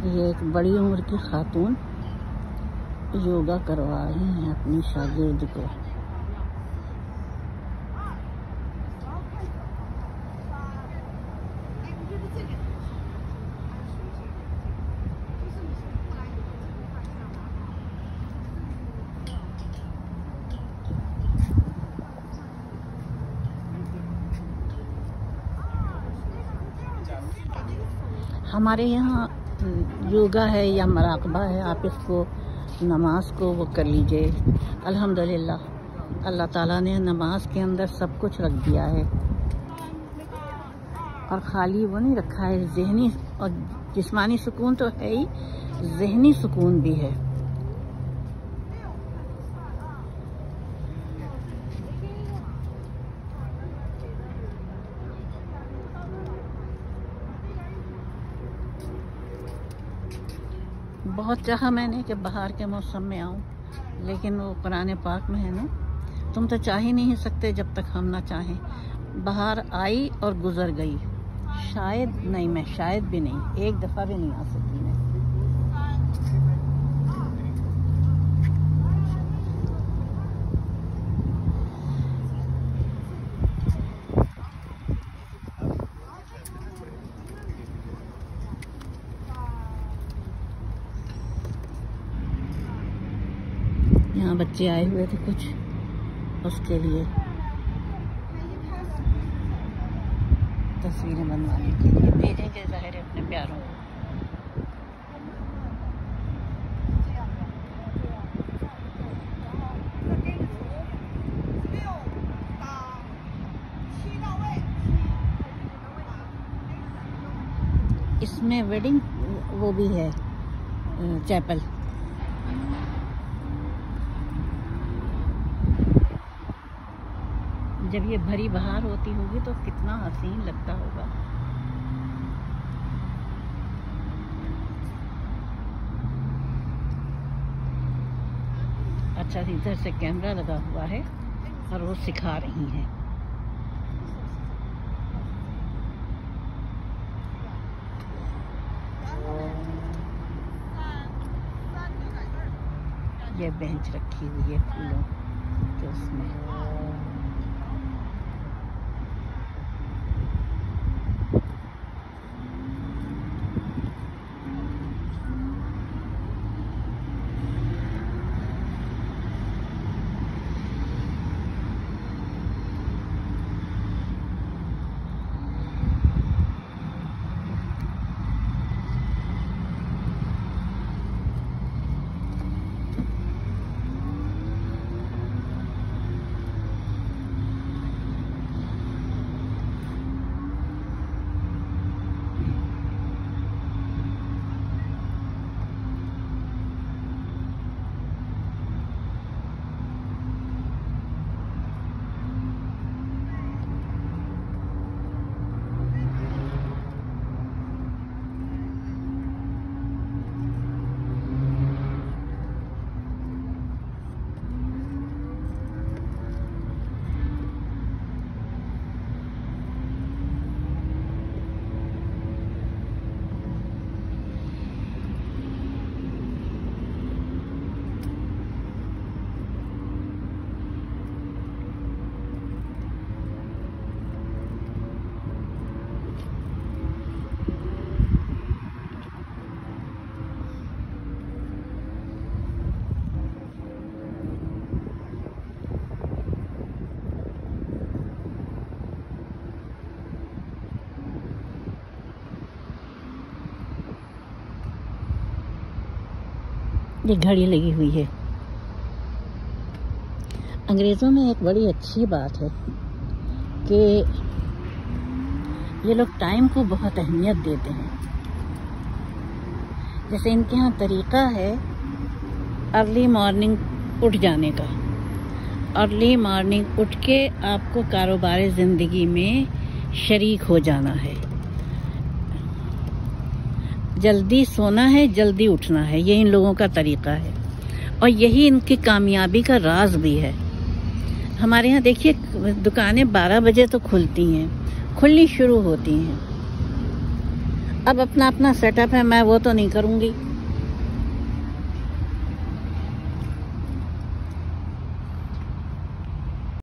ये एक बड़ी उम्र की खातून योगा करवा रही हैं अपनी शागिर्द को। हमारे यहाँ योगा है या मराकबा है, आप इसको नमाज को वो कर लीजिए। अल्हम्दुलिल्लाह अल्लाह ताला ने नमाज के अंदर सब कुछ रख दिया है, और ख़ाली वो नहीं रखा है, ज़हनी और जिस्मानी सुकून तो है ही, ज़हनी सुकून भी है। बहुत चाहा मैंने कि बाहर के मौसम में आऊं, लेकिन वो कुरान पाक में है ना, तुम तो चाह ही नहीं सकते जब तक हम ना चाहें। बाहर आई और गुजर गई, शायद नहीं, मैं शायद भी नहीं, एक दफ़ा भी नहीं आ सकी मैं। यहाँ बच्चे आए हुए थे कुछ, उसके लिए तस्वीरें बनवाने के लिए भेजेंगे ज़ाहिर है अपने प्यारों को। इसमें वेडिंग वो भी है, चैपल। जब ये भरी बहार होती होगी तो कितना हसीन लगता होगा। अच्छा, इधर से कैमरा लगा हुआ है और वो सिखा रही हैं। ये बेंच रखी हुई है फूलों के उसमें। ये घड़ी लगी हुई है। अंग्रेज़ों में एक बड़ी अच्छी बात है कि ये लोग टाइम को बहुत अहमियत देते हैं। जैसे इनके यहाँ तरीका है अर्ली मॉर्निंग उठ जाने का। अर्ली मॉर्निंग उठ के आपको कारोबार ज़िंदगी में शरीक हो जाना है। जल्दी सोना है, जल्दी उठना है, ये इन लोगों का तरीका है, और यही इनकी कामयाबी का राज भी है। हमारे यहाँ देखिए दुकानें 12 बजे तो खुलती हैं, खुलनी शुरू होती हैं, अब अपना अपना सेटअप है, मैं वो तो नहीं करूँगी।